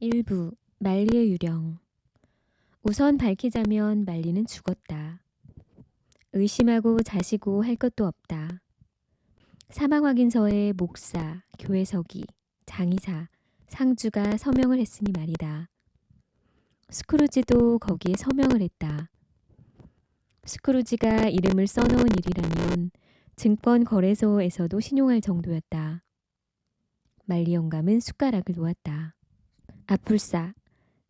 일부 말리의 유령. 우선 밝히자면 말리는 죽었다. 의심하고 자시고 할 것도 없다. 사망 확인서에 목사, 교회 서기, 장의사, 상주가 서명을 했으니 말이다. 스크루지도 거기에 서명을 했다. 스크루지가 이름을 써놓은 일이라면 증권거래소에서도 신용할 정도였다. 말리 영감은 숟가락을 놓았다. 아풀싸.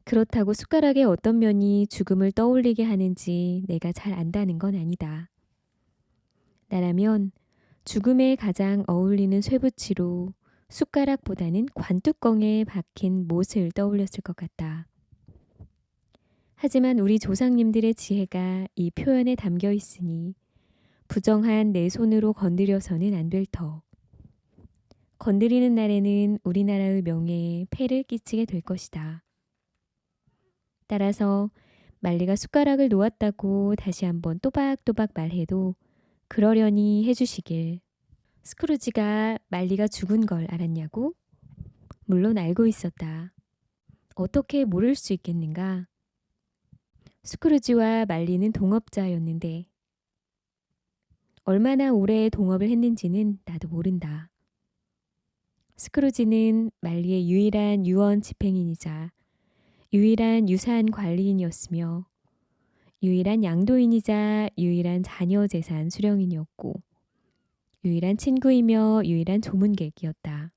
그렇다고 숟가락의 어떤 면이 죽음을 떠올리게 하는지 내가 잘 안다는 건 아니다. 나라면 죽음에 가장 어울리는 쇠붙이로 숟가락보다는 관뚜껑에 박힌 못을 떠올렸을 것 같다. 하지만 우리 조상님들의 지혜가 이 표현에 담겨 있으니 부정한 내 손으로 건드려서는 안 될 터. 건드리는 날에는 우리나라의 명예에 폐를 끼치게 될 것이다. 따라서 말리가 숟가락을 놓았다고 다시 한번 또박또박 말해도 그러려니 해주시길. 스크루지가 말리가 죽은 걸 알았냐고? 물론 알고 있었다. 어떻게 모를 수 있겠는가? 스크루지와 말리는 동업자였는데 얼마나 오래 동업을 했는지는 나도 모른다. 스크루지는 말리의 유일한 유언 집행인이자 유일한 유산 관리인이었으며 유일한 양도인이자 유일한 자녀 재산 수령인이었고 유일한 친구이며 유일한 조문객이었다.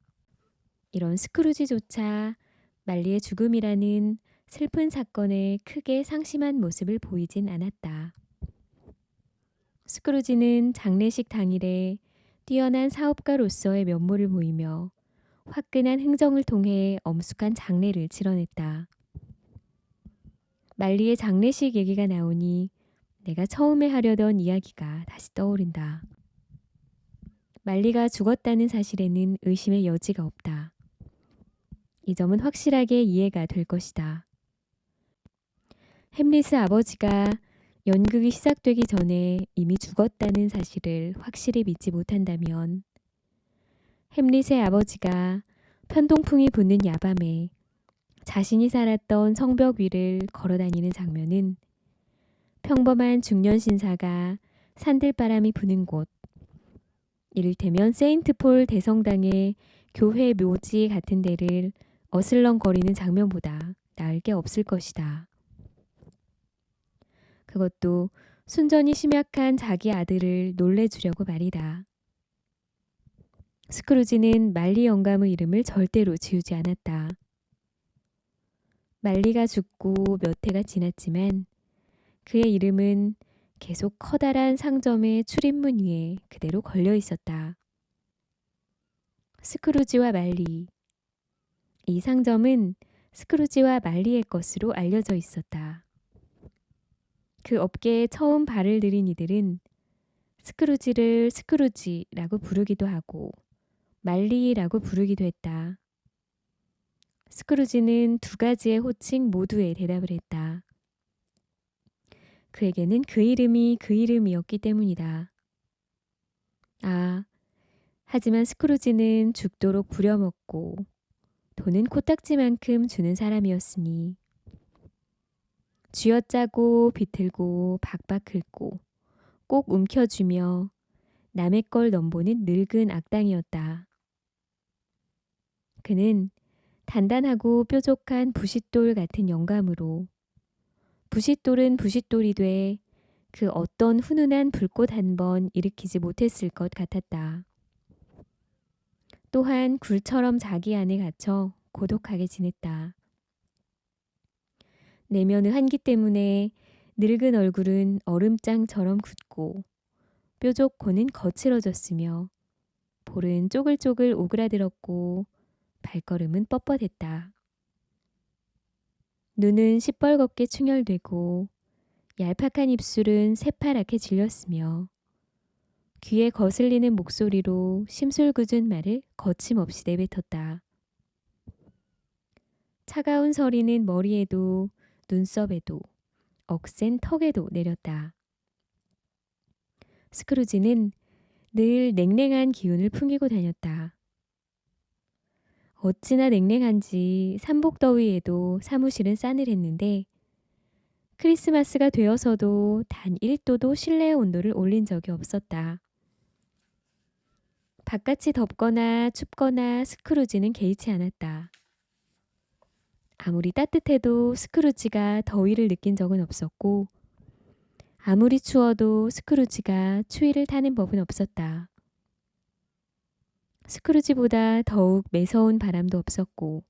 이런 스크루지조차 말리의 죽음이라는 슬픈 사건에 크게 상심한 모습을 보이진 않았다. 스크루지는 장례식 당일에 뛰어난 사업가로서의 면모를 보이며 화끈한 흥정을 통해 엄숙한 장례를 치러냈다. 말리의 장례식 얘기가 나오니 내가 처음에 하려던 이야기가 다시 떠오른다. 말리가 죽었다는 사실에는 의심의 여지가 없다. 이 점은 확실하게 이해가 될 것이다. 햄릿의 아버지가 연극이 시작되기 전에 이미 죽었다는 사실을 확실히 믿지 못한다면 햄릿의 아버지가 편동풍이 부는 야밤에 자신이 살았던 성벽 위를 걸어다니는 장면은 평범한 중년 신사가 산들바람이 부는 곳, 이를테면 세인트폴 대성당의 교회 묘지 같은 데를 어슬렁거리는 장면보다 나을 게 없을 것이다. 그것도 순전히 심약한 자기 아들을 놀래주려고 말이다. 스크루지는 말리 영감의 이름을 절대로 지우지 않았다. 말리가 죽고 몇 해가 지났지만 그의 이름은 계속 커다란 상점의 출입문 위에 그대로 걸려 있었다. 스크루지와 말리. 이 상점은 스크루지와 말리의 것으로 알려져 있었다. 그 업계에 처음 발을 들인 이들은 스크루지를 스크루지라고 부르기도 하고 말리라고 부르기도 했다. 스크루지는 두 가지의 호칭 모두에 대답을 했다. 그에게는 그 이름이 그 이름이었기 때문이다. 아, 하지만 스크루지는 죽도록 부려먹고 돈은 코딱지만큼 주는 사람이었으니 쥐어짜고 비틀고 박박 긁고 꼭 움켜쥐며 남의 걸 넘보는 늙은 악당이었다. 그는 단단하고 뾰족한 부싯돌 같은 영감으로 부싯돌은 부싯돌이 돼 그 어떤 훈훈한 불꽃 한 번 일으키지 못했을 것 같았다. 또한 굴처럼 자기 안에 갇혀 고독하게 지냈다. 내면의 한기 때문에 늙은 얼굴은 얼음장처럼 굳고 뾰족코는 거칠어졌으며 볼은 쪼글쪼글 오그라들었고 발걸음은 뻣뻣했다. 눈은 시뻘겋게 충혈되고 얄팍한 입술은 새파랗게 질렸으며 귀에 거슬리는 목소리로 심술궂은 말을 거침없이 내뱉었다. 차가운 서리는 머리에도 눈썹에도 억센 턱에도 내렸다. 스크루지는 늘 냉랭한 기운을 풍기고 다녔다. 어찌나 냉랭한지 삼복더위에도 사무실은 싸늘했는데 크리스마스가 되어서도 단 1도도 실내 온도를 올린 적이 없었다. 바깥이 덥거나 춥거나 스크루지는 개의치 않았다. 아무리 따뜻해도 스크루지가 더위를 느낀 적은 없었고 아무리 추워도 스크루지가 추위를 타는 법은 없었다. 스크루지보다 더욱 매서운 바람도 없었고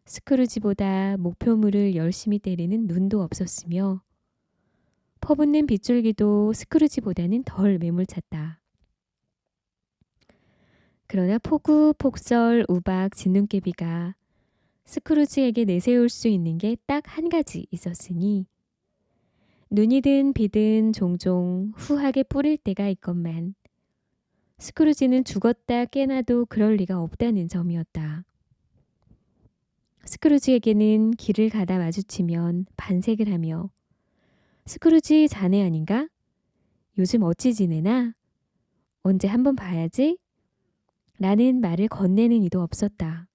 스크루지보다 목표물을 열심히 때리는 눈도 없었으며 퍼붓는 빗줄기도 스크루지보다는 덜 매몰찼다. 그러나 폭우, 폭설, 우박, 진눈깨비가 스크루지에게 내세울 수 있는 게 딱 한 가지 있었으니 눈이든 비든 종종 후하게 뿌릴 때가 있건만 스크루지는 죽었다 깨나도 그럴 리가 없다는 점이었다. 스크루지에게는 길을 가다 마주치면 반색을 하며 스크루지 자네 아닌가? 요즘 어찌 지내나? 언제 한번 봐야지? 라는 말을 건네는 이도 없었다.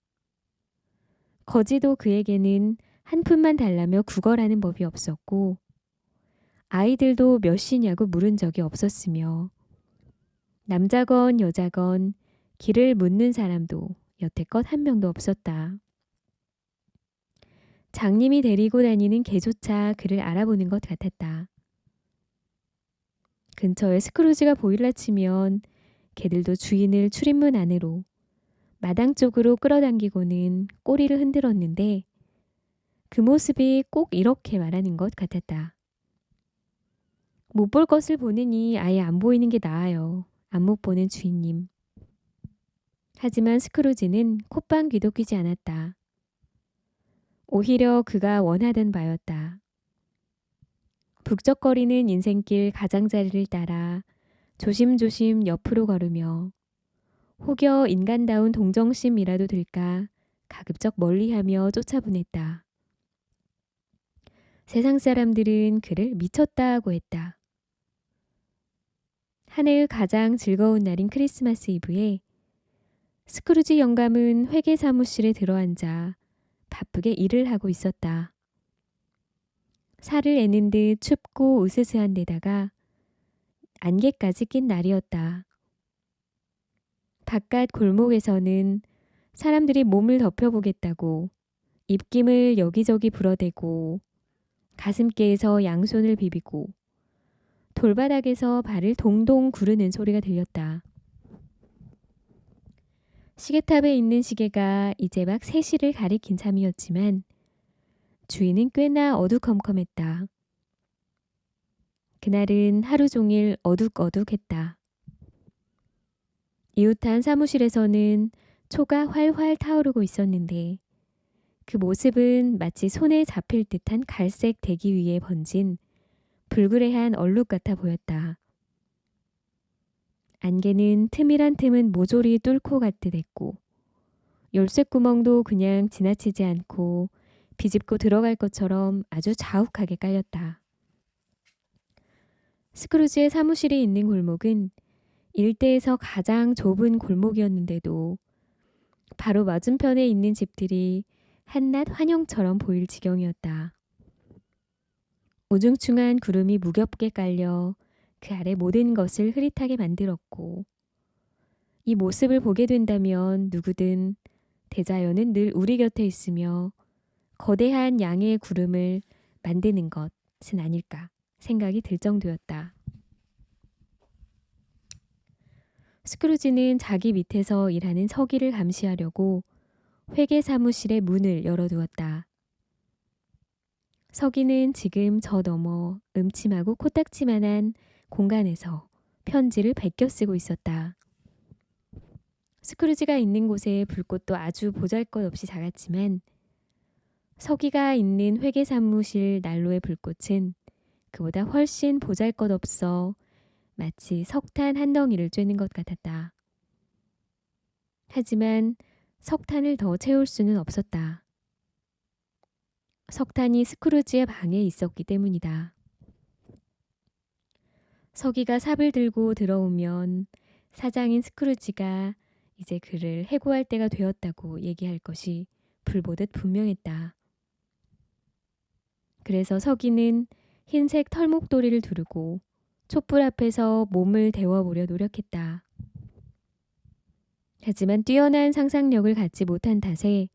거지도 그에게는 한 푼만 달라며 구걸하는 법이 없었고 아이들도 몇이냐고 물은 적이 없었으며 남자건 여자건 길을 묻는 사람도 여태껏 한 명도 없었다. 장님이 데리고 다니는 개조차 그를 알아보는 것 같았다. 근처에 스크루지가 보일라 치면 개들도 주인을 출입문 안으로 마당 쪽으로 끌어당기고는 꼬리를 흔들었는데 그 모습이 꼭 이렇게 말하는 것 같았다. 못 볼 것을 보느니 아예 안 보이는 게 나아요. 안 못 보는 주인님. 하지만 스크루지는 콧방귀도 뀌지 않았다. 오히려 그가 원하던 바였다. 북적거리는 인생길 가장자리를 따라 조심조심 옆으로 걸으며 혹여 인간다운 동정심이라도 들까 가급적 멀리하며 쫓아보냈다. 세상 사람들은 그를 미쳤다고 했다. 한 해의 가장 즐거운 날인 크리스마스 이브에 스크루지 영감은 회계 사무실에 들어앉아 바쁘게 일을 하고 있었다. 살을 애는 듯 춥고 으스스한 데다가 안개까지 낀 날이었다. 바깥 골목에서는 사람들이 몸을 덮여보겠다고 입김을 여기저기 불어대고 가슴께에서 양손을 비비고 돌바닥에서 발을 동동 구르는 소리가 들렸다. 시계탑에 있는 시계가 이제 막 3시를 가리킨 참이었지만 주위는 꽤나 어두컴컴했다. 그날은 하루 종일 어둑어둑했다. 이웃한 사무실에서는 초가 활활 타오르고 있었는데 그 모습은 마치 손에 잡힐 듯한 갈색 대기 위에 번진 불그레한 얼룩 같아 보였다. 안개는 틈이란 틈은 모조리 뚫고 갔듯 했고 열쇠구멍도 그냥 지나치지 않고 비집고 들어갈 것처럼 아주 자욱하게 깔렸다. 스크루지의 사무실이 있는 골목은 일대에서 가장 좁은 골목이었는데도 바로 맞은편에 있는 집들이 한낮 환영처럼 보일 지경이었다. 우중충한 구름이 무겁게 깔려 그 아래 모든 것을 흐릿하게 만들었고 이 모습을 보게 된다면 누구든 대자연은 늘 우리 곁에 있으며 거대한 양의 구름을 만드는 것은 아닐까 생각이 들 정도였다. 스크루지는 자기 밑에서 일하는 서기를 감시하려고 회계 사무실의 문을 열어두었다. 서기는 지금 저 너머 음침하고 코딱지만한 공간에서 편지를 베껴 쓰고 있었다. 스크루지가 있는 곳에 불꽃도 아주 보잘것없이 작았지만 서기가 있는 회계 사무실 난로의 불꽃은 그보다 훨씬 보잘것없어 마치 석탄 한 덩이를 쬐는 것 같았다. 하지만 석탄을 더 채울 수는 없었다. 석탄이 스크루지의 방에 있었기 때문이다. 서기가 삽을 들고 들어오면 사장인 스크루지가 이제 그를 해고할 때가 되었다고 얘기할 것이 불보듯 분명했다. 그래서 서기는 흰색 털목도리를 두르고 촛불 앞에서 몸을 데워보려 노력했다. 하지만 뛰어난 상상력을 갖지 못한 탓에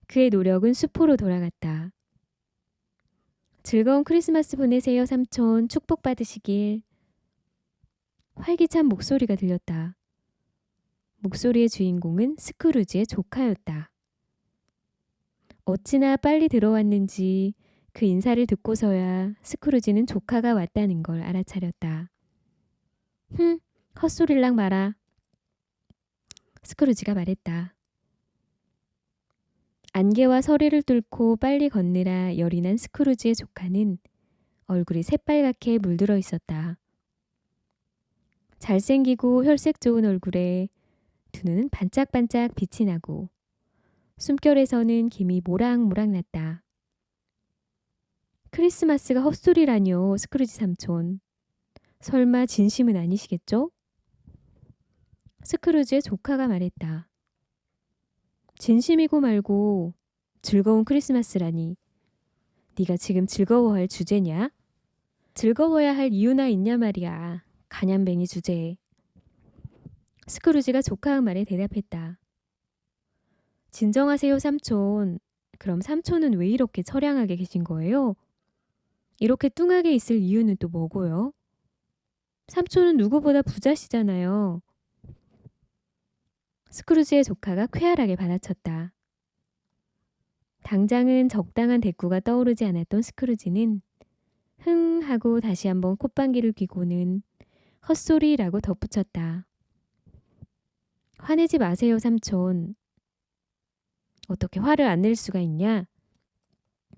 그의 노력은 수포로 돌아갔다. 즐거운 크리스마스 보내세요, 삼촌. 축복받으시길. 활기찬 목소리가 들렸다. 목소리의 주인공은 스크루지의 조카였다. 어찌나 빨리 들어왔는지 그 인사를 듣고서야 스크루지는 조카가 왔다는 걸 알아차렸다. 헛소리랑 마라. 스크루지가 말했다. 안개와 서리를 뚫고 빨리 걷느라 열이 난 스크루지의 조카는 얼굴이 새빨갛게 물들어 있었다. 잘생기고 혈색 좋은 얼굴에 두 눈은 반짝반짝 빛이 나고 숨결에서는 김이 모락모락 났다. 크리스마스가 헛소리라뇨, 스크루지 삼촌. 설마 진심은 아니시겠죠? 스크루지의 조카가 말했다. 진심이고 말고 즐거운 크리스마스라니. 네가 지금 즐거워할 주제냐? 즐거워야 할 이유나 있냐 말이야. 가년뱅이 주제에. 스크루지가 조카의 말에 대답했다. 진정하세요, 삼촌. 그럼 삼촌은 왜 이렇게 처량하게 계신 거예요? 이렇게 뚱하게 있을 이유는 또 뭐고요? 삼촌은 누구보다 부자시잖아요. 스크루지의 조카가 쾌활하게 받아쳤다. 당장은 적당한 대꾸가 떠오르지 않았던 스크루지는 흥 하고 다시 한번 콧방귀를 뀌고는 헛소리라고 덧붙였다. 화내지 마세요, 삼촌. 어떻게 화를 안 낼 수가 있냐?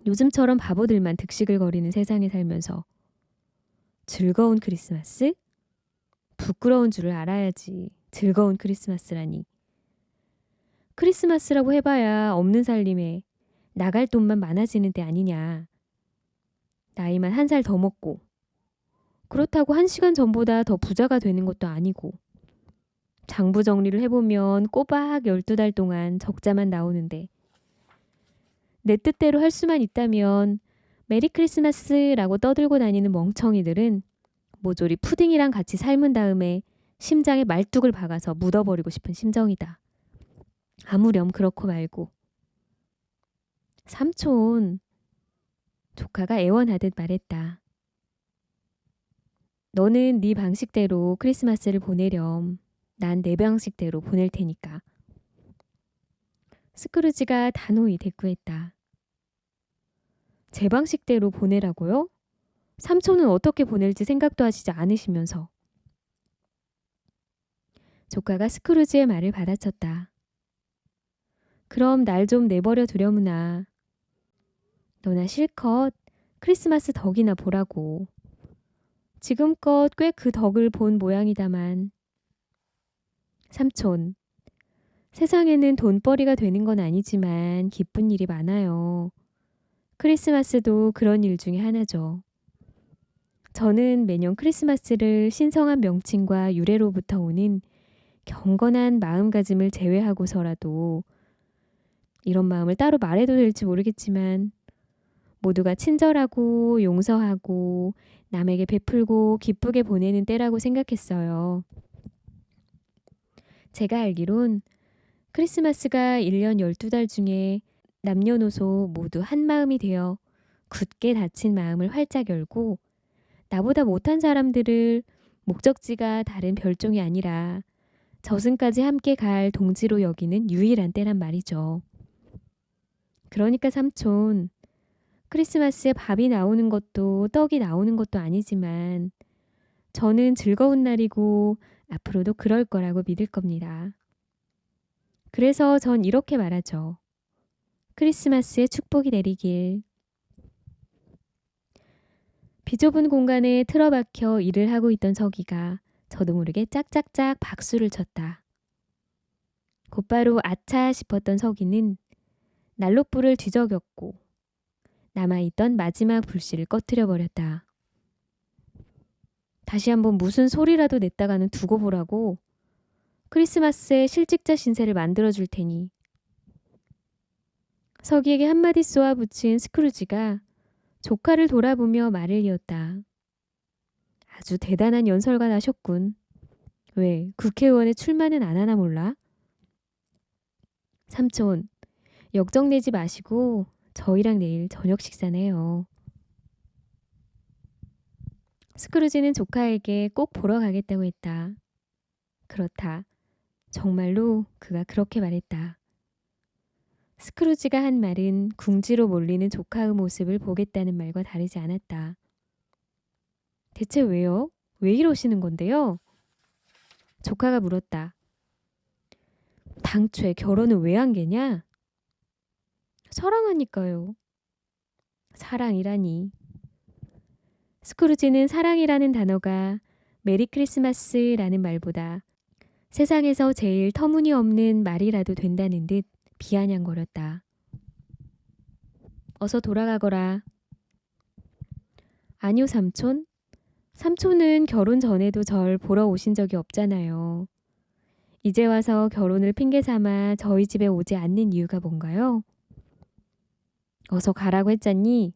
요즘처럼 바보들만 득식을 거리는 세상에 살면서 즐거운 크리스마스? 부끄러운 줄을 알아야지. 즐거운 크리스마스라니. 크리스마스라고 해봐야 없는 살림에 나갈 돈만 많아지는 때 아니냐. 나이만 한 살 더 먹고 그렇다고 1시간 전보다 더 부자가 되는 것도 아니고 장부 정리를 해보면 꼬박 12달 동안 적자만 나오는데 내 뜻대로 할 수만 있다면 메리 크리스마스라고 떠들고 다니는 멍청이들은 모조리 푸딩이랑 같이 삶은 다음에 심장에 말뚝을 박아서 묻어버리고 싶은 심정이다. 아무렴 그렇고 말고. 삼촌, 조카가 애원하듯 말했다. 너는 네 방식대로 크리스마스를 보내렴. 난 내 방식대로 보낼 테니까. 스크루지가 단호히 대꾸했다. 제 방식대로 보내라고요? 삼촌은 어떻게 보낼지 생각도 하시지 않으시면서. 조카가 스크루지의 말을 받아쳤다. 그럼 날 좀 내버려 두려무나. 너나 실컷 크리스마스 덕이나 보라고. 지금껏 꽤 그 덕을 본 모양이다만. 삼촌, 세상에는 돈벌이가 되는 건 아니지만 기쁜 일이 많아요. 크리스마스도 그런 일 중에 하나죠. 저는 매년 크리스마스를 신성한 명칭과 유래로부터 오는 경건한 마음가짐을 제외하고서라도 이런 마음을 따로 말해도 될지 모르겠지만 모두가 친절하고 용서하고 남에게 베풀고 기쁘게 보내는 때라고 생각했어요. 제가 알기론 크리스마스가 1년 12달 중에 남녀노소 모두 한 마음이 되어 굳게 닫힌 마음을 활짝 열고 나보다 못한 사람들을 목적지가 다른 별종이 아니라 저승까지 함께 갈 동지로 여기는 유일한 때란 말이죠. 그러니까 삼촌, 크리스마스에 밥이 나오는 것도 떡이 나오는 것도 아니지만 저는 즐거운 날이고 앞으로도 그럴 거라고 믿을 겁니다. 그래서 전 이렇게 말하죠. 크리스마스에 축복이 내리길. 비좁은 공간에 틀어박혀 일을 하고 있던 서기가 저도 모르게 짝짝짝 박수를 쳤다. 곧바로 아차 싶었던 서기는 난로불을 뒤적였고 남아있던 마지막 불씨를 꺼트려 버렸다. 다시 한번 무슨 소리라도 냈다가는 두고 보라고 크리스마스에 실직자 신세를 만들어줄 테니. 서기에게 한마디 쏘아 붙인 스크루지가 조카를 돌아보며 말을 이었다. 아주 대단한 연설가 하셨군. 왜 국회의원에 출마는 안 하나 몰라? 삼촌, 역정 내지 마시고 저희랑 내일 저녁 식사네요. 스크루지는 조카에게 꼭 보러 가겠다고 했다. 그렇다. 정말로 그가 그렇게 말했다. 스크루지가 한 말은 궁지로 몰리는 조카의 모습을 보겠다는 말과 다르지 않았다. 대체 왜요? 왜 이러시는 건데요? 조카가 물었다. 당초에 결혼을 왜 안 게냐? 사랑하니까요. 사랑이라니. 스크루지는 사랑이라는 단어가 메리 크리스마스라는 말보다 세상에서 제일 터무니없는 말이라도 된다는 듯 비아냥거렸다. 어서 돌아가거라. 아니요, 삼촌. 삼촌은 결혼 전에도 절 보러 오신 적이 없잖아요. 이제 와서 결혼을 핑계 삼아 저희 집에 오지 않는 이유가 뭔가요? 어서 가라고 했잖니?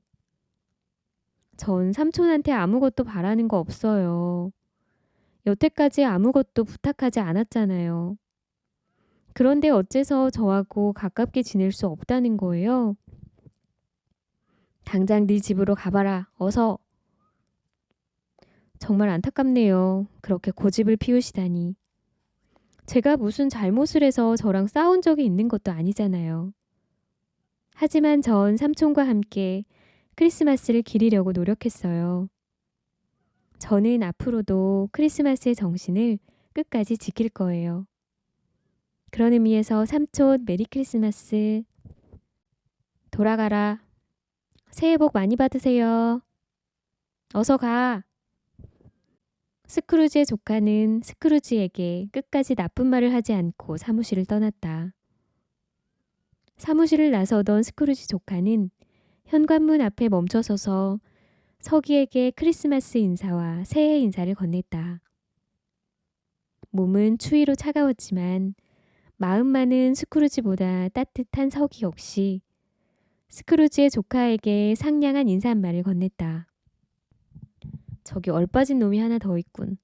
전 삼촌한테 아무것도 바라는 거 없어요. 여태까지 아무것도 부탁하지 않았잖아요. 그런데 어째서 저하고 가깝게 지낼 수 없다는 거예요? 당장 네 집으로 가봐라. 어서. 정말 안타깝네요. 그렇게 고집을 피우시다니. 제가 무슨 잘못을 해서 저랑 싸운 적이 있는 것도 아니잖아요. 하지만 전 삼촌과 함께 크리스마스를 기리려고 노력했어요. 저는 앞으로도 크리스마스의 정신을 끝까지 지킬 거예요. 그런 의미에서 삼촌 메리 크리스마스. 돌아가라. 새해 복 많이 받으세요. 어서 가. 스크루지의 조카는 스크루지에게 끝까지 나쁜 말을 하지 않고 사무실을 떠났다. 사무실을 나서던 스크루지 조카는 현관문 앞에 멈춰서서 서기에게 크리스마스 인사와 새해 인사를 건넸다. 몸은 추위로 차가웠지만 마음만은 스크루지보다 따뜻한 서기 역시 스크루지의 조카에게 상냥한 인사 한 말을 건넸다. 저기 얼빠진 놈이 하나 더 있군.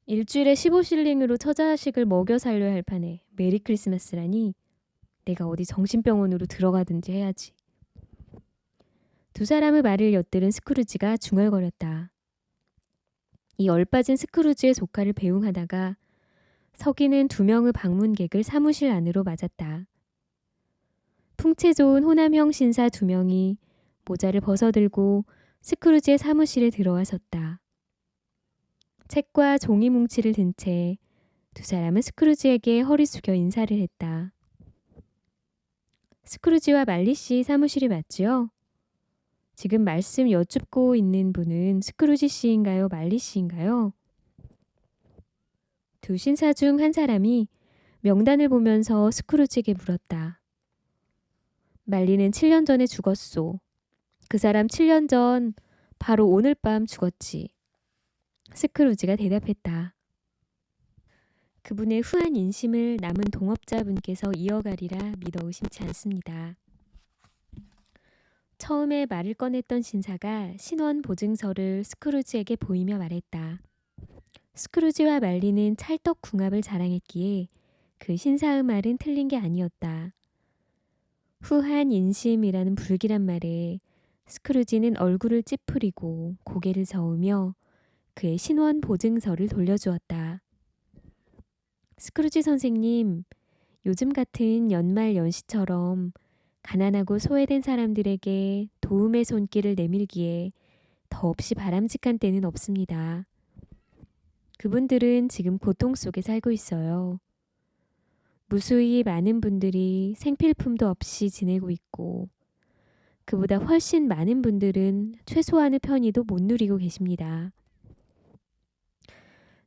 일주일에 15실링으로 처자식을 먹여 살려야 할 판에 메리 크리스마스라니. 내가 어디 정신병원으로 들어가든지 해야지. 두 사람의 말을 엿들은 스크루지가 중얼거렸다. 이 얼빠진 스크루지의 조카를 배웅하다가 서기는 두 명의 방문객을 사무실 안으로 맞았다. 풍채 좋은 호남형 신사 두 명이 모자를 벗어들고 스크루지의 사무실에 들어와 섰다. 책과 종이 뭉치를 든 채 두 사람은 스크루지에게 허리 숙여 인사를 했다. 스크루지와 말리 씨 사무실이 맞지요? 지금 말씀 여쭙고 있는 분은 스크루지 씨인가요? 말리 씨인가요? 두 신사 중 한 사람이 명단을 보면서 스크루지에게 물었다. 말리는 7년 전에 죽었소. 그 사람 7년 전 바로 오늘 밤 죽었지. 스크루지가 대답했다. 그분의 후한 인심을 남은 동업자분께서 이어가리라 믿어 의심치 않습니다. 처음에 말을 꺼냈던 신사가 신원 보증서를 스크루지에게 보이며 말했다. 스크루지와 말리는 찰떡궁합을 자랑했기에 그 신사의 말은 틀린 게 아니었다. 후한 인심이라는 불길한 말에 스크루지는 얼굴을 찌푸리고 고개를 저으며 그의 신원 보증서를 돌려주었다. 스크루지 선생님, 요즘 같은 연말 연시처럼 가난하고 소외된 사람들에게 도움의 손길을 내밀기에 더없이 바람직한 때는 없습니다. 그분들은 지금 고통 속에 살고 있어요. 무수히 많은 분들이 생필품도 없이 지내고 있고 그보다 훨씬 많은 분들은 최소한의 편의도 못 누리고 계십니다.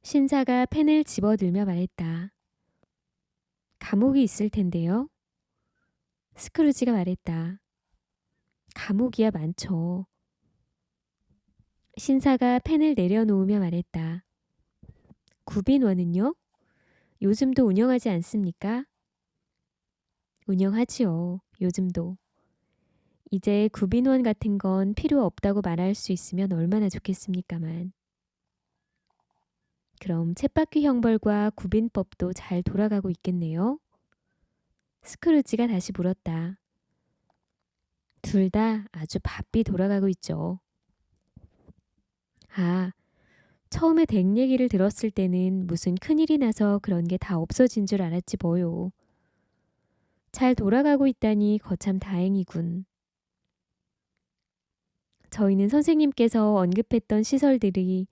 신사가 펜을 집어들며 말했다. 감옥이 있을 텐데요. 스크루지가 말했다. 감옥이야 많죠. 신사가 펜을 내려놓으며 말했다. 구빈원은요? 요즘도 운영하지 않습니까? 운영하지요. 요즘도. 이제 구빈원 같은 건 필요 없다고 말할 수 있으면 얼마나 좋겠습니까만. 그럼 쳇바퀴 형벌과 구빈법도 잘 돌아가고 있겠네요. 스크루지가 다시 물었다. 둘 다 아주 바삐 돌아가고 있죠. 아, 처음에 댁 얘기를 들었을 때는 무슨 큰일이 나서 그런 게 다 없어진 줄 알았지 뭐요. 잘 돌아가고 있다니 거참 다행이군. 저희는 선생님께서 언급했던 시설들이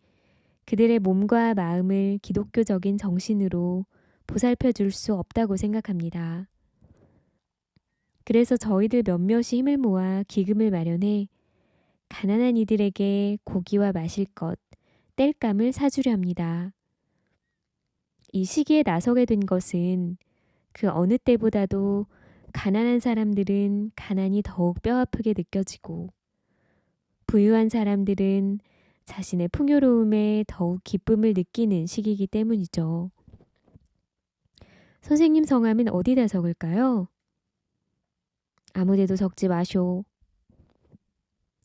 그들의 몸과 마음을 기독교적인 정신으로 보살펴 줄 수 없다고 생각합니다. 그래서 저희들 몇몇이 힘을 모아 기금을 마련해 가난한 이들에게 고기와 마실 것, 땔감을 사주려 합니다. 이 시기에 나서게 된 것은 그 어느 때보다도 가난한 사람들은 가난이 더욱 뼈아프게 느껴지고 부유한 사람들은 자신의 풍요로움에 더욱 기쁨을 느끼는 시기이기 때문이죠. 선생님 성함은 어디다 적을까요? 아무데도 적지 마쇼.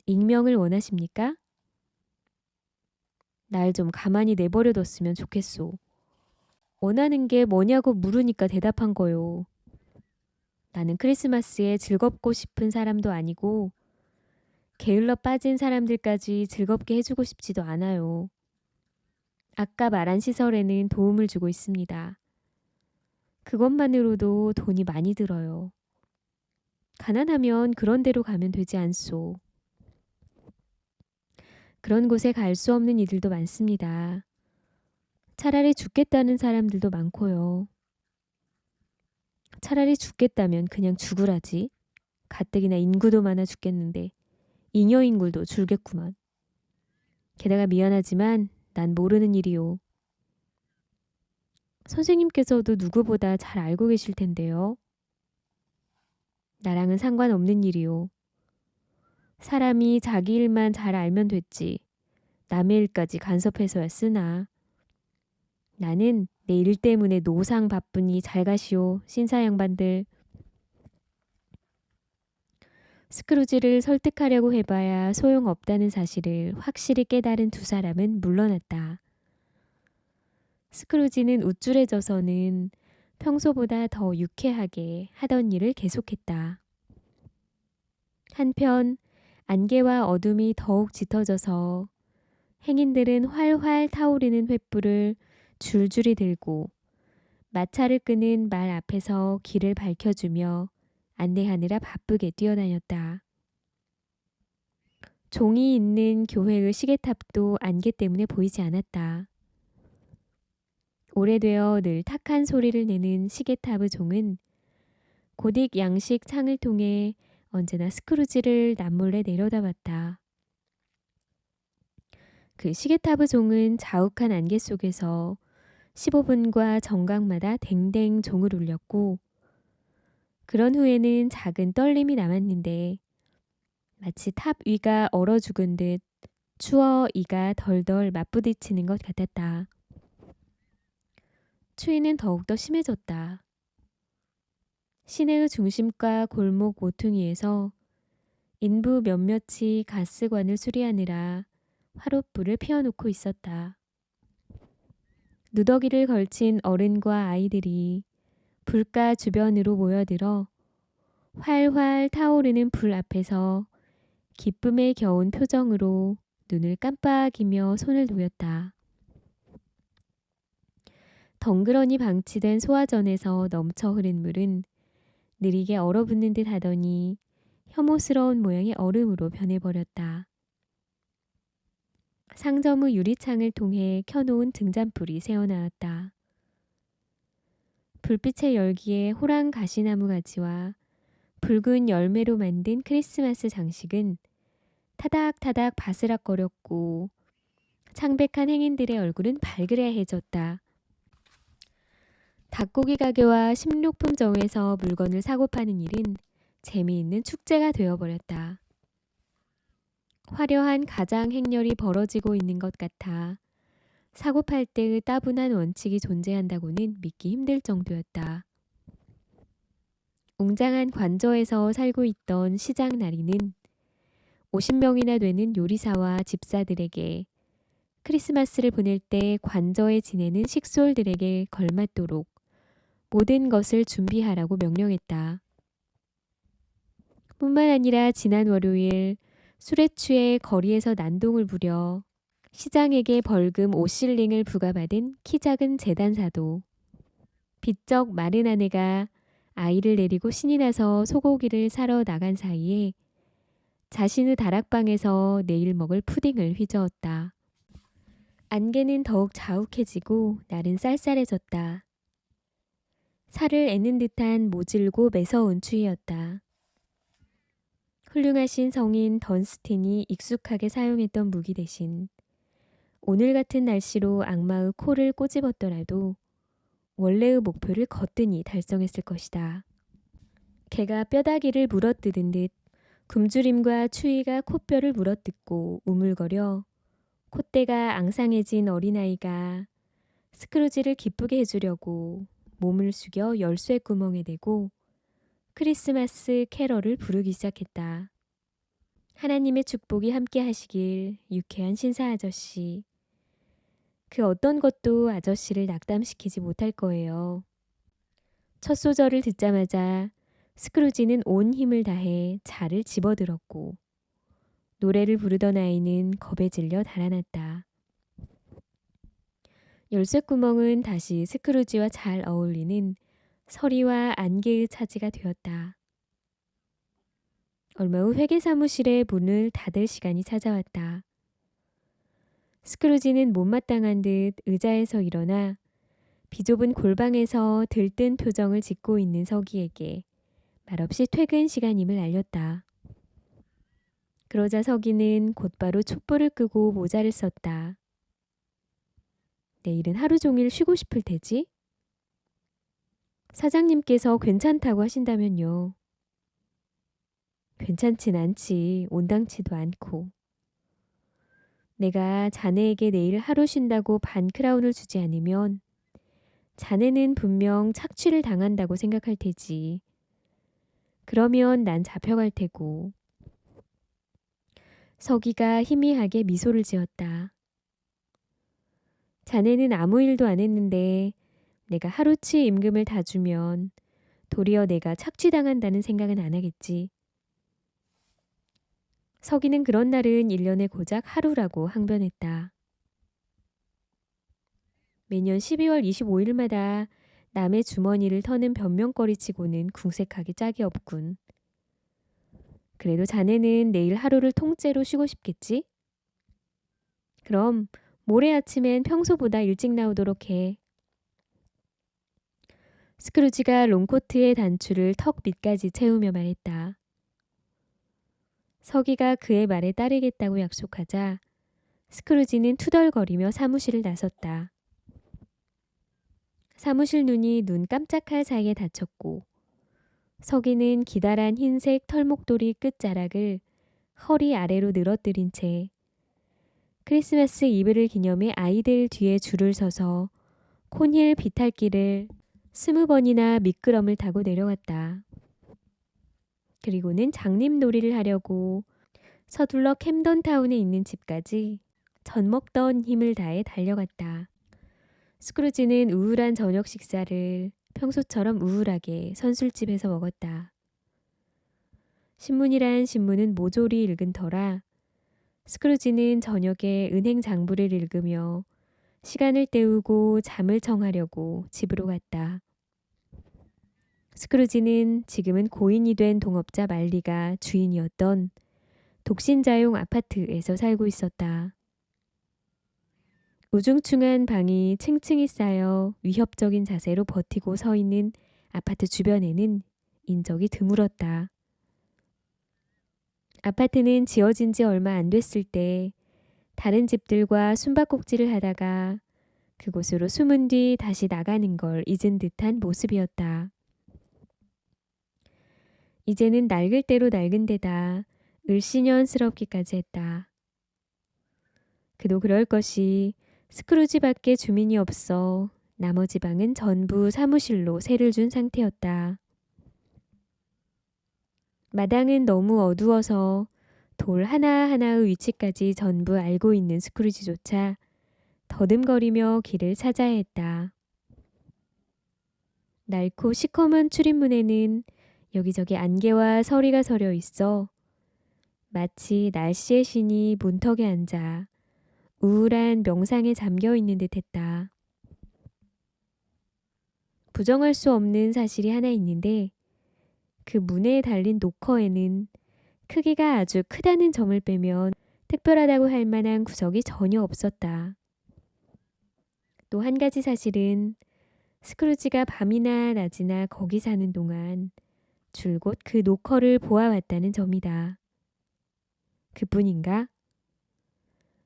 익명을 원하십니까? 날 좀 가만히 내버려뒀으면 좋겠소. 원하는 게 뭐냐고 물으니까 대답한 거요. 나는 크리스마스에 즐겁고 싶은 사람도 아니고 게을러 빠진 사람들까지 즐겁게 해주고 싶지도 않아요. 아까 말한 시설에는 도움을 주고 있습니다. 그것만으로도 돈이 많이 들어요. 가난하면 그런 데로 가면 되지 않소. 그런 곳에 갈 수 없는 이들도 많습니다. 차라리 죽겠다는 사람들도 많고요. 차라리 죽겠다면 그냥 죽으라지. 가뜩이나 인구도 많아 죽겠는데 잉여 인구도 줄겠구만. 게다가 미안하지만 난 모르는 일이요. 선생님께서도 누구보다 잘 알고 계실 텐데요. 나랑은 상관없는 일이요. 사람이 자기 일만 잘 알면 됐지. 남의 일까지 간섭해서야 쓰나. 나는 내 일 때문에 노상 바쁘니 잘 가시오, 신사 양반들. 스크루지를 설득하려고 해봐야 소용없다는 사실을 확실히 깨달은 두 사람은 물러났다. 스크루지는 우쭐해져서는 평소보다 더 유쾌하게 하던 일을 계속했다. 한편 안개와 어둠이 더욱 짙어져서 행인들은 활활 타오르는 횃불을 줄줄이 들고 마차를 끄는 말 앞에서 길을 밝혀주며 안내하느라 바쁘게 뛰어다녔다. 종이 있는 교회의 시계탑도 안개 때문에 보이지 않았다. 오래되어 늘 탁한 소리를 내는 시계탑의 종은 고딕 양식 창을 통해 언제나 스크루지를 남몰래 내려다봤다. 그 시계탑의 종은 자욱한 안개 속에서 15분과 정각마다 댕댕 종을 울렸고 그런 후에는 작은 떨림이 남았는데 마치 탑 위가 얼어 죽은 듯 추워 이가 덜덜 맞부딪히는 것 같았다. 추위는 더욱더 심해졌다. 시내의 중심가 골목 모퉁이에서 인부 몇몇이 가스관을 수리하느라 화롯불을 피워놓고 있었다. 누더기를 걸친 어른과 아이들이 불가 주변으로 모여들어 활활 타오르는 불 앞에서 기쁨에 겨운 표정으로 눈을 깜빡이며 손을 놓였다. 덩그러니 방치된 소화전에서 넘쳐 흐른 물은 느리게 얼어붙는 듯 하더니 혐오스러운 모양의 얼음으로 변해버렸다. 상점의 유리창을 통해 켜놓은 등잔불이 새어나왔다. 불빛의 열기에 호랑 가시나무 가지와 붉은 열매로 만든 크리스마스 장식은 타닥타닥 바스락거렸고 창백한 행인들의 얼굴은 발그레해졌다. 닭고기 가게와 식료품점에서 물건을 사고 파는 일은 재미있는 축제가 되어버렸다. 화려한 가장 행렬이 벌어지고 있는 것 같아 사고 팔 때의 따분한 원칙이 존재한다고는 믿기 힘들 정도였다. 웅장한 관저에서 살고 있던 시장 나리는 50명이나 되는 요리사와 집사들에게 크리스마스를 보낼 때 관저에 지내는 식솔들에게 걸맞도록 모든 것을 준비하라고 명령했다. 뿐만 아니라 지난 월요일 술에 취해 거리에서 난동을 부려 시장에게 벌금 5실링을 부과받은 키 작은 재단사도 비쩍 마른 아내가 아이를 내리고 신이 나서 소고기를 사러 나간 사이에 자신의 다락방에서 내일 먹을 푸딩을 휘저었다. 안개는 더욱 자욱해지고 날은 쌀쌀해졌다. 살을 애는 듯한 모질고 매서운 추위였다. 훌륭하신 성인 던스틴이 익숙하게 사용했던 무기 대신 오늘 같은 날씨로 악마의 코를 꼬집었더라도 원래의 목표를 거뜬히 달성했을 것이다. 개가 뼈다귀를 물어뜯은 듯 굶주림과 추위가 콧뼈를 물어뜯고 우물거려 콧대가 앙상해진 어린아이가 스크루지를 기쁘게 해주려고 몸을 숙여 열쇠 구멍에 대고 크리스마스 캐럴을 부르기 시작했다. 하나님의 축복이 함께 하시길 유쾌한 신사 아저씨. 그 어떤 것도 아저씨를 낙담시키지 못할 거예요. 첫 소절을 듣자마자 스크루지는 온 힘을 다해 자를 집어들었고 노래를 부르던 아이는 겁에 질려 달아났다. 열쇠구멍은 다시 스크루지와 잘 어울리는 서리와 안개의 차지가 되었다. 얼마 후 회계사무실의 문을 닫을 시간이 찾아왔다. 스크루지는 못마땅한 듯 의자에서 일어나 비좁은 골방에서 들뜬 표정을 짓고 있는 서기에게 말없이 퇴근 시간임을 알렸다. 그러자 서기는 곧바로 촛불을 끄고 모자를 썼다. 내일은 하루 종일 쉬고 싶을 테지? 사장님께서 괜찮다고 하신다면요. 괜찮진 않지. 온당치도 않고. 내가 자네에게 내일 하루 쉰다고 반 크라운을 주지 않으면 자네는 분명 착취를 당한다고 생각할 테지. 그러면 난 잡혀갈 테고. 서기가 희미하게 미소를 지었다. 자네는 아무 일도 안 했는데 내가 하루치 임금을 다 주면 도리어 내가 착취당한다는 생각은 안 하겠지. 서기는 그런 날은 1년에 고작 하루라고 항변했다. 매년 12월 25일마다 남의 주머니를 터는 변명거리치고는 궁색하게 짝이 없군. 그래도 자네는 내일 하루를 통째로 쉬고 싶겠지? 그럼 모레 아침엔 평소보다 일찍 나오도록 해. 스크루지가 롱코트의 단추를 턱 밑까지 채우며 말했다. 서기가 그의 말에 따르겠다고 약속하자 스크루지는 투덜거리며 사무실을 나섰다. 사무실 문이 눈 깜짝할 사이에 닫혔고 서기는 기다란 흰색 털목도리 끝자락을 허리 아래로 늘어뜨린 채 크리스마스 이브를 기념해 아이들 뒤에 줄을 서서 콘힐 비탈길을 20번이나 미끄럼을 타고 내려갔다. 그리고는 장님놀이를 하려고 서둘러 캠던타운에 있는 집까지 젖먹던 힘을 다해 달려갔다. 스크루지는 우울한 저녁 식사를 평소처럼 우울하게 선술집에서 먹었다. 신문이란 신문은 모조리 읽은 터라 스크루지는 저녁에 은행 장부를 읽으며 시간을 때우고 잠을 청하려고 집으로 갔다. 스크루지는 지금은 고인이 된 동업자 말리가 주인이었던 독신자용 아파트에서 살고 있었다. 우중충한 방이 층층이 쌓여 위협적인 자세로 버티고 서 있는 아파트 주변에는 인적이 드물었다. 아파트는 지어진 지 얼마 안 됐을 때 다른 집들과 숨바꼭질을 하다가 그곳으로 숨은 뒤 다시 나가는 걸 잊은 듯한 모습이었다. 이제는 낡을 대로 낡은 데다 을씨년스럽기까지 했다. 그도 그럴 것이 스크루지밖에 주민이 없어 나머지 방은 전부 사무실로 세를 준 상태였다. 마당은 너무 어두워서 돌 하나하나의 위치까지 전부 알고 있는 스크루지조차 더듬거리며 길을 찾아야 했다. 낡고 시커먼 출입문에는 여기저기 안개와 서리가 서려 있어 마치 날씨의 신이 문턱에 앉아 우울한 명상에 잠겨 있는 듯 했다. 부정할 수 없는 사실이 하나 있는데 그 문에 달린 노커에는 크기가 아주 크다는 점을 빼면 특별하다고 할 만한 구석이 전혀 없었다. 또 한 가지 사실은 스크루지가 밤이나 낮이나 거기 사는 동안 줄곧 그 노커를 보아왔다는 점이다. 그뿐인가?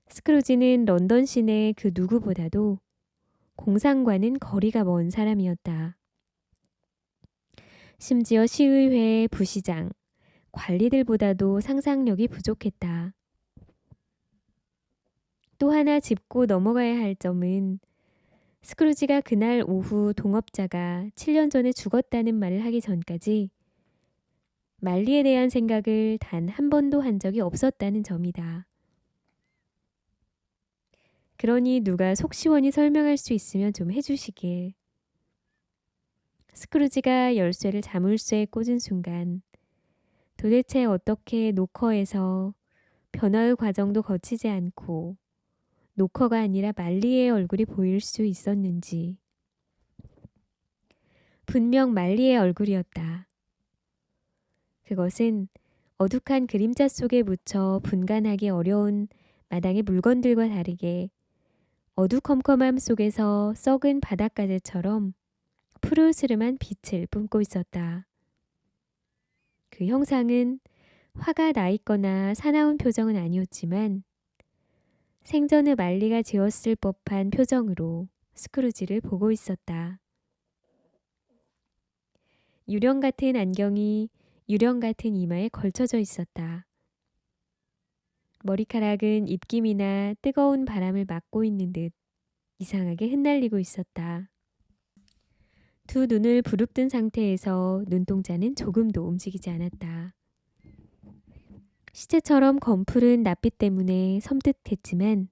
스크루지는 런던 시내 그 누구보다도 공상과는 거리가 먼 사람이었다. 심지어 시의회, 부시장, 관리들보다도 상상력이 부족했다. 또 하나 짚고 넘어가야 할 점은 스크루지가 그날 오후 동업자가 7년 전에 죽었다는 말을 하기 전까지 말리에 대한 생각을 단 한 번도 한 적이 없었다는 점이다. 그러니 누가 속 시원히 설명할 수 있으면 좀 해주시길. 스크루지가 열쇠를 자물쇠에 꽂은 순간 도대체 어떻게 노커에서 변화의 과정도 거치지 않고 노커가 아니라 말리의 얼굴이 보일 수 있었는지. 분명 말리의 얼굴이었다. 그것은 어둑한 그림자 속에 묻혀 분간하기 어려운 마당의 물건들과 다르게 어두컴컴함 속에서 썩은 바닷가재처럼 푸르스름한 빛을 뿜고 있었다. 그 형상은 화가 나 있거나 사나운 표정은 아니었지만 생전의 말리가 지었을 법한 표정으로 스크루지를 보고 있었다. 유령 같은 안경이 유령 같은 이마에 걸쳐져 있었다. 머리카락은 입김이나 뜨거운 바람을 막고 있는 듯 이상하게 흩날리고 있었다. 두 눈을 부릅뜬 상태에서 눈동자는 조금도 움직이지 않았다. 시체처럼 검푸른 낯빛 때문에 섬뜩했지만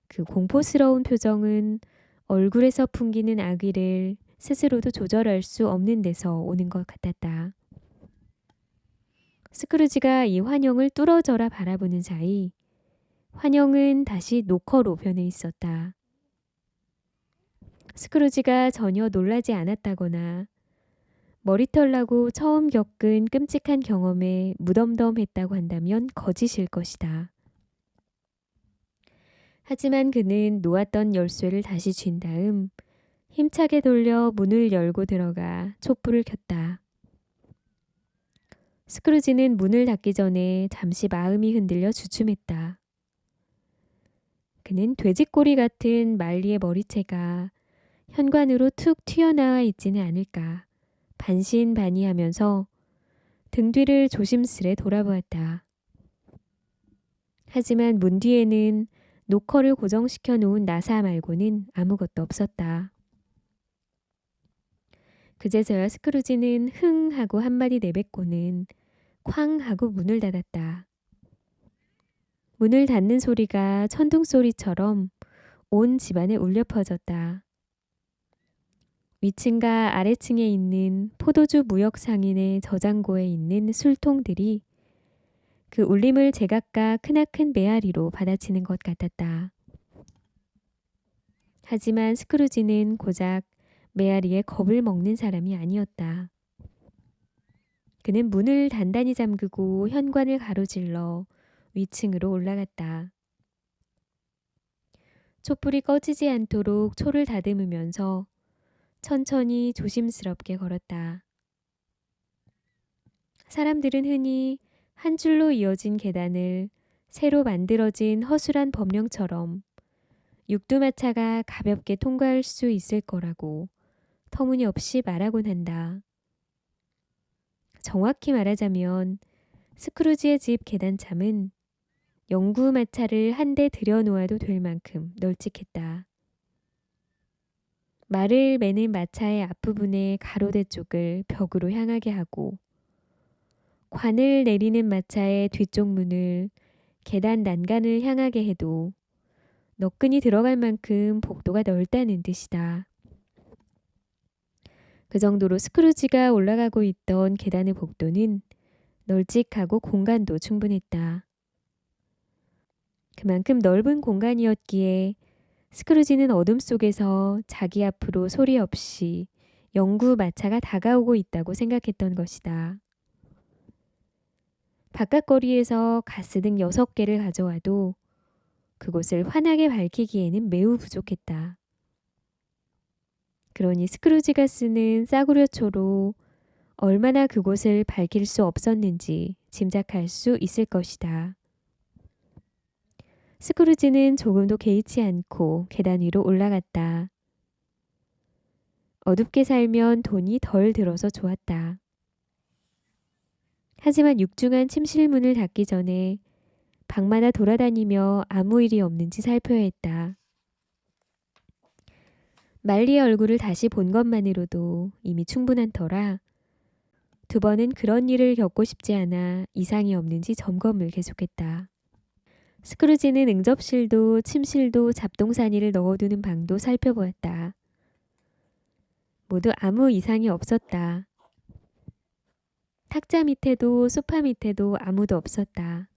그 공포스러운 표정은 얼굴에서 풍기는 악의를 스스로도 조절할 수 없는 데서 오는 것 같았다. 스크루지가 이 환영을 뚫어져라 바라보는 사이 환영은 다시 노커로 변해 있었다. 스크루지가 전혀 놀라지 않았다거나 머리털 나고 처음 겪은 끔찍한 경험에 무덤덤했다고 한다면 거짓일 것이다. 하지만 그는 놓았던 열쇠를 다시 쥔 다음 힘차게 돌려 문을 열고 들어가 촛불을 켰다. 스크루지는 문을 닫기 전에 잠시 마음이 흔들려 주춤했다. 그는 돼지꼬리 같은 말리의 머리채가 현관으로 툭 튀어나와 있지는 않을까 반신반의하면서 등 뒤를 조심스레 돌아보았다. 하지만 문 뒤에는 노커를 고정시켜 놓은 나사 말고는 아무것도 없었다. 그제서야 스크루지는 흥 하고 한마디 내뱉고는 쾅 하고 문을 닫았다. 문을 닫는 소리가 천둥 소리처럼 온 집안에 울려 퍼졌다. 위층과 아래층에 있는 포도주 무역 상인의 저장고에 있는 술통들이 그 울림을 제각각 크나큰 메아리로 받아치는 것 같았다. 하지만 스크루지는 고작 메아리에 겁을 먹는 사람이 아니었다. 그는 문을 단단히 잠그고 현관을 가로질러 위층으로 올라갔다. 촛불이 꺼지지 않도록 초를 다듬으면서 천천히 조심스럽게 걸었다. 사람들은 흔히 한 줄로 이어진 계단을 새로 만들어진 허술한 법령처럼 육두마차가 가볍게 통과할 수 있을 거라고 터무니없이 말하곤 한다. 정확히 말하자면 스크루지의 집 계단참은 영구 마차를 한 대 들여놓아도 될 만큼 널찍했다. 말을 매는 마차의 앞부분의 가로대 쪽을 벽으로 향하게 하고 관을 내리는 마차의 뒤쪽 문을 계단 난간을 향하게 해도 너끈히 들어갈 만큼 복도가 넓다는 뜻이다. 그 정도로 스크루지가 올라가고 있던 계단의 복도는 널찍하고 공간도 충분했다. 그만큼 넓은 공간이었기에 스크루지는 어둠 속에서 자기 앞으로 소리 없이 영구 마차가 다가오고 있다고 생각했던 것이다. 바깥 거리에서 가스등 6개를 가져와도 그곳을 환하게 밝히기에는 매우 부족했다. 그러니 스크루지가 쓰는 싸구려초로 얼마나 그곳을 밝힐 수 없었는지 짐작할 수 있을 것이다. 스크루지는 조금도 개의치 않고 계단 위로 올라갔다. 어둡게 살면 돈이 덜 들어서 좋았다. 하지만 육중한 침실문을 닫기 전에 방마다 돌아다니며 아무 일이 없는지 살펴야 했다. 말리의 얼굴을 다시 본 것만으로도 이미 충분한 터라 2번은 그런 일을 겪고 싶지 않아 이상이 없는지 점검을 계속했다. 스크루지는 응접실도 침실도 잡동사니를 넣어두는 방도 살펴보았다. 모두 아무 이상이 없었다. 탁자 밑에도 소파 밑에도 아무도 없었다.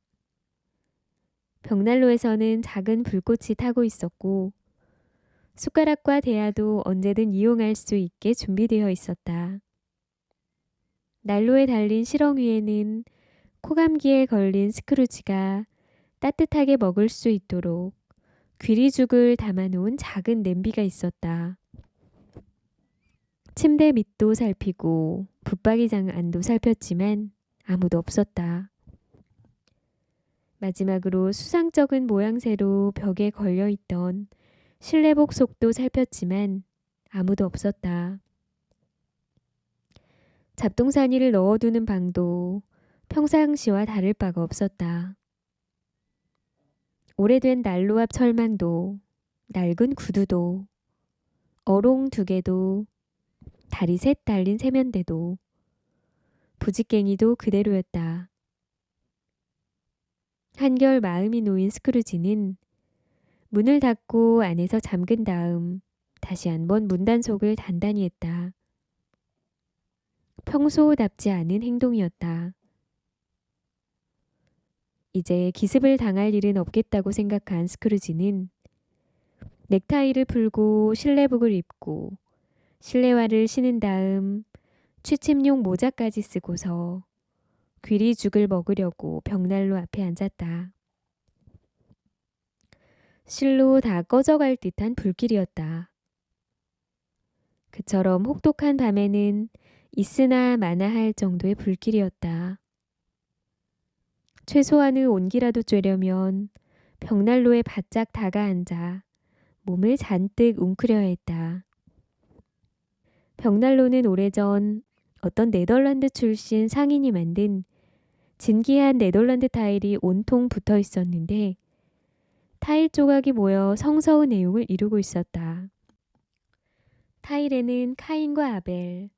벽난로에서는 작은 불꽃이 타고 있었고 숟가락과 대야도 언제든 이용할 수 있게 준비되어 있었다. 난로에 달린 시렁 위에는 코감기에 걸린 스크루지가 따뜻하게 먹을 수 있도록 귀리죽을 담아놓은 작은 냄비가 있었다. 침대 밑도 살피고 붙박이장 안도 살폈지만 아무도 없었다. 마지막으로 수상쩍은 모양새로 벽에 걸려있던 실내복 속도 살폈지만 아무도 없었다. 잡동사니를 넣어두는 방도 평상시와 다를 바가 없었다. 오래된 난로 앞 철망도 낡은 구두도 어롱 2개도 다리 3 달린 세면대도 부직갱이도 그대로였다. 한결 마음이 놓인 스크루지는 문을 닫고 안에서 잠근 다음 다시 한번 문단속을 단단히 했다. 평소답지 않은 행동이었다. 이제 기습을 당할 일은 없겠다고 생각한 스크루지는 넥타이를 풀고 실내복을 입고 실내화를 신은 다음 취침용 모자까지 쓰고서 귀리죽을 먹으려고 벽난로 앞에 앉았다. 실로 다 꺼져갈 듯한 불길이었다. 그처럼 혹독한 밤에는 있으나 마나 할 정도의 불길이었다. 최소한의 온기라도 쬐려면 벽난로에 바짝 다가앉아 몸을 잔뜩 웅크려야 했다. 벽난로는 오래전 어떤 네덜란드 출신 상인이 만든 진기한 네덜란드 타일이 온통 붙어 있었는데 타일 조각이 모여 성서의 내용을 이루고 있었다. 타일에는 카인과 아벨,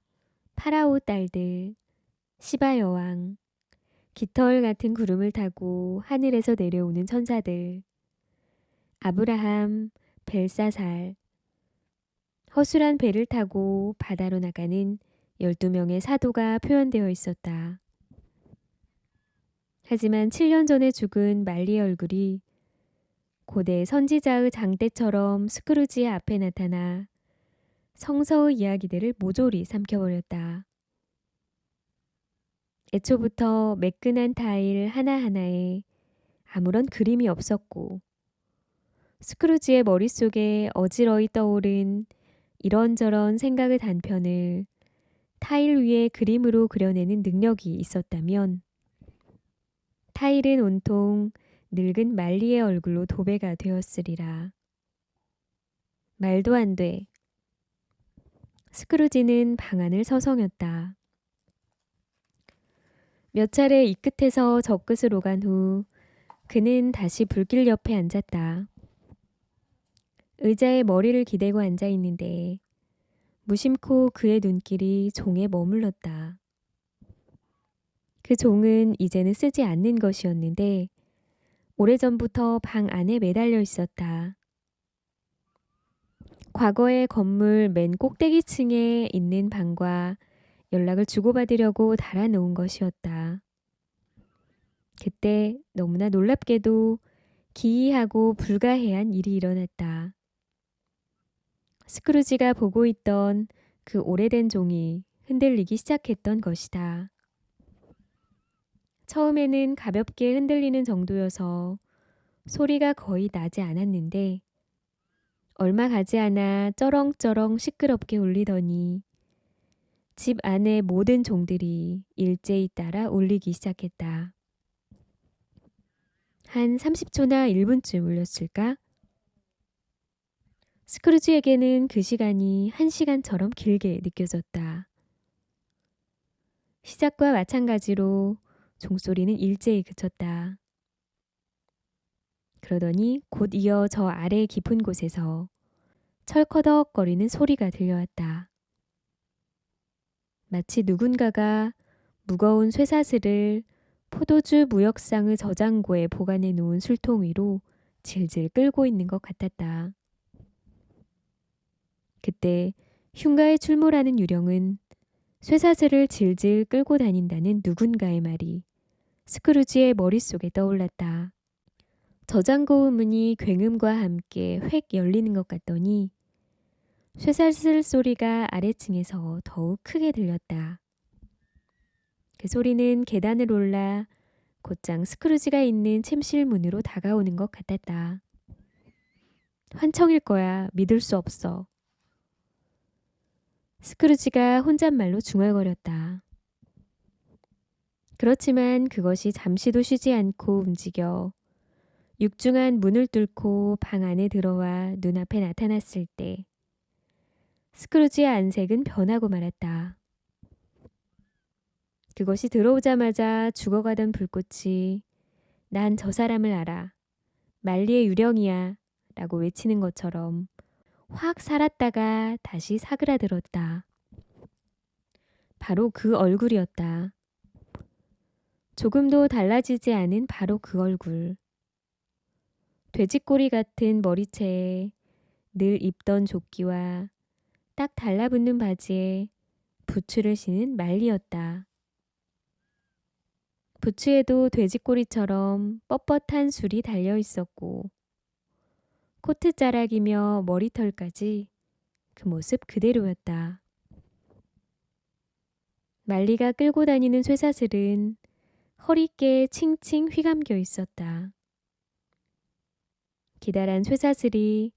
파라오 딸들, 시바 여왕, 깃털 같은 구름을 타고 하늘에서 내려오는 천사들, 아브라함, 벨사살, 허술한 배를 타고 바다로 나가는 12명의 사도가 표현되어 있었다. 하지만 7년 전에 죽은 말리의 얼굴이 고대 선지자의 장대처럼 스크루지의 앞에 나타나 성서의 이야기들을 모조리 삼켜버렸다. 애초부터 매끈한 타일 하나하나에 아무런 그림이 없었고 스크루지의 머릿속에 어지러이 떠오른 이런저런 생각의 단편을 타일 위에 그림으로 그려내는 능력이 있었다면 타일은 온통 늙은 말리의 얼굴로 도배가 되었으리라. 말도 안 돼. 스크루지는 방안을 서성였다. 몇 차례 이 끝에서 저 끝으로 간 후 그는 다시 불길 옆에 앉았다. 의자에 머리를 기대고 앉아 있는데 무심코 그의 눈길이 종에 머물렀다. 그 종은 이제는 쓰지 않는 것이었는데 오래전부터 방 안에 매달려 있었다. 과거의 건물 맨 꼭대기층에 있는 방과 연락을 주고받으려고 달아놓은 것이었다. 그때 너무나 놀랍게도 기이하고 불가해한 일이 일어났다. 스크루지가 보고 있던 그 오래된 종이 흔들리기 시작했던 것이다. 처음에는 가볍게 흔들리는 정도여서 소리가 거의 나지 않았는데 얼마 가지 않아 쩌렁쩌렁 시끄럽게 울리더니 집 안의 모든 종들이 일제히 따라 울리기 시작했다. 한 30초나 1분쯤 울렸을까? 스크루지에게는 그 시간이 1시간처럼 길게 느껴졌다. 시작과 마찬가지로 종소리는 일제히 그쳤다. 그러더니 곧 이어 저 아래 깊은 곳에서 철커덕거리는 소리가 들려왔다. 마치 누군가가 무거운 쇠사슬을 포도주 무역상의 저장고에 보관해 놓은 술통 위로 질질 끌고 있는 것 같았다. 그때 흉가에 출몰하는 유령은 쇠사슬을 질질 끌고 다닌다는 누군가의 말이 스크루지의 머릿속에 떠올랐다. 저장고 문이 굉음과 함께 획 열리는 것 같더니 쇠사슬 소리가 아래층에서 더욱 크게 들렸다. 그 소리는 계단을 올라 곧장 스크루지가 있는 침실 문으로 다가오는 것 같았다. 환청일 거야. 믿을 수 없어. 스크루지가 혼잣말로 중얼거렸다. 그렇지만 그것이 잠시도 쉬지 않고 움직여 육중한 문을 뚫고 방 안에 들어와 눈앞에 나타났을 때 스크루지의 안색은 변하고 말았다. 그것이 들어오자마자 죽어가던 불꽃이 난 저 사람을 알아. 말리의 유령이야 라고 외치는 것처럼 확 살았다가 다시 사그라들었다. 바로 그 얼굴이었다. 조금도 달라지지 않은 바로 그 얼굴. 돼지꼬리 같은 머리채에 늘 입던 조끼와 딱 달라붙는 바지에 부츠를 신은 말리였다. 부츠에도 돼지꼬리처럼 뻣뻣한 술이 달려 있었고 코트 자락이며 머리털까지 그 모습 그대로였다. 말리가 끌고 다니는 쇠사슬은 허리께 칭칭 휘감겨 있었다. 기다란 쇠사슬이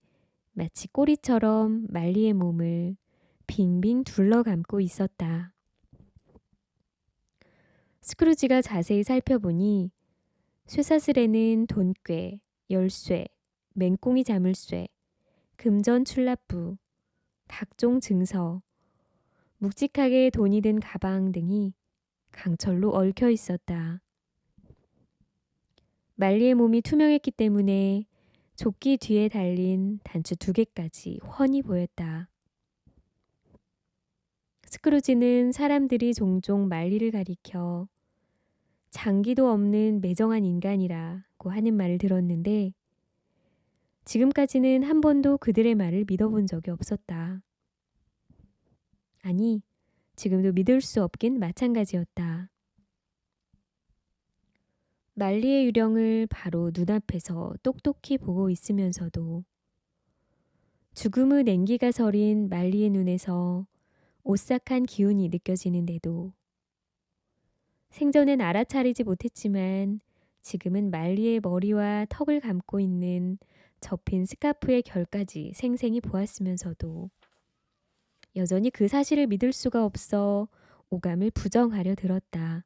마치 꼬리처럼 말리의 몸을 빙빙 둘러감고 있었다. 스크루지가 자세히 살펴보니 쇠사슬에는 돈꽤, 열쇠, 맹꽁이 자물쇠, 금전 출납부, 각종 증서, 묵직하게 돈이 든 가방 등이 강철로 얽혀 있었다. 말리의 몸이 투명했기 때문에 조끼 뒤에 달린 단추 2개까지 훤히 보였다. 스크루지는 사람들이 종종 말리를 가리켜 장기도 없는 매정한 인간이라고 하는 말을 들었는데 지금까지는 한 번도 그들의 말을 믿어본 적이 없었다. 아니, 지금도 믿을 수 없긴 마찬가지였다. 말리의 유령을 바로 눈앞에서 똑똑히 보고 있으면서도 죽음의 냉기가 서린 말리의 눈에서 오싹한 기운이 느껴지는데도 생전엔 알아차리지 못했지만 지금은 말리의 머리와 턱을 감고 있는 접힌 스카프의 결까지 생생히 보았으면서도 여전히 그 사실을 믿을 수가 없어 오감을 부정하려 들었다.